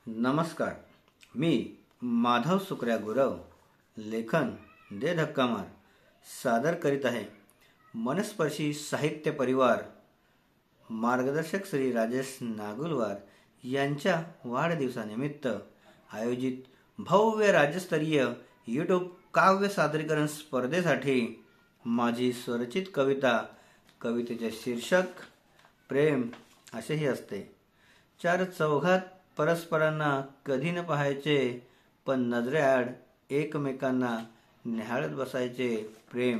नमस्कार. मी माधव सुकऱ्या गुरव लेखन दे धक्का मार सादर करीत आहे. मनस्पर्शी साहित्य परिवार मार्गदर्शक श्री राजेश नागुलवार यांच्या वाढदिवसानिमित्त आयोजित भव्य राज्यस्तरीय यूट्यूब काव्य सादरीकरण स्पर्धेसाठी माझी स्वरचित कवितेचे शीर्षक प्रेम असेही असते. चार चौघात परस्परांना कधी न पाहायचे, पण नजरेआड एकमेकांना निहाळत बसायचे. प्रेम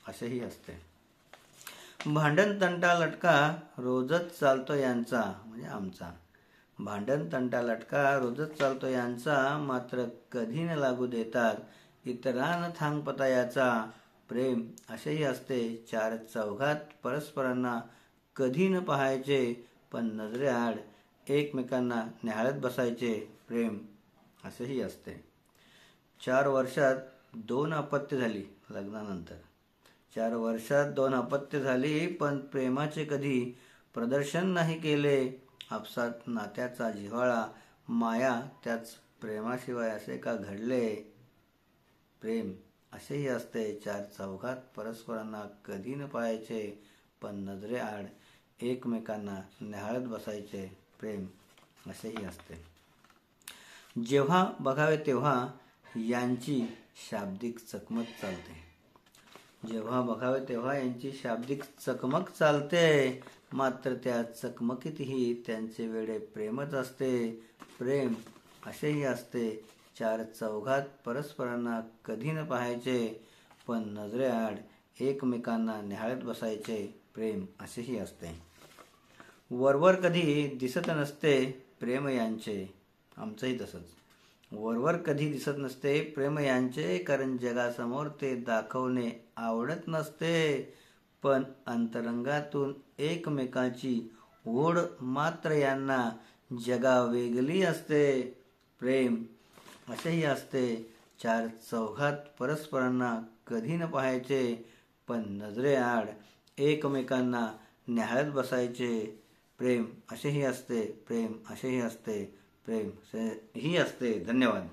असेही असते. भांडण तंटा लटका रोजच चालतो यांचा, म्हणजे आमचा. भांडण तंटा लटका रोजच चालतो यांचा, मात्र कधी न लागू देतात इतरांना थांगपता याचा. प्रेम असेही असते. चार चौघात परस्परांना कधी न पाहायचे, पण नजरेआड एकमेकांना निहाळत बसायचे. प्रेम असेही असते. 4 वर्षात 2 अपत्य झाली लग्नानंतर. 4 वर्षात 2 अपत्य झाली, पण प्रेमाचे कधी प्रदर्शन नाही केले. आपसात नात्याचा जिव्हाळा माया त्याच प्रेमाशिवाय असे का घडले. प्रेम असेही असते. 4 चौघात परस्परांना कधी न पाहायचे, पण नजरेआड एकमेकांना निहाळत बसायचे. प्रेम असेही असते. जेव्हा बघावे तेव्हा यांची शाब्दिक चकमक चालते. जेव्हा बघावे तेव्हा यांची शाब्दिक चकमक चालते, मात्र त्या चकमकीतही त्यांचे वेडे प्रेमच असते. प्रेम असेही असते. 4 चौघात परस्परांना कधी न पाहायचे, पण नजरेआड एकमेकांना निहाळत बसायचे. प्रेम असेही असते. वरवर कधी दिसत नसते प्रेम यांचे. आमचंही तसंच. वरवर कधी दिसत नसते प्रेम यांचे, कारण जगासमोर ते दाखवणे आवडत नसते. पण अंतरंगातून एकमेकांची ओढ मात्र यांना जगावेगळी असते. प्रेम असेही असते. 4 चौघात परस्परांना कधी न पाहायचे, पण नजरेआड एकमेकांना निहाळत बसायचे. प्रेम असेही असते. प्रेम असेही असते. प्रेम ही असते. धन्यवाद.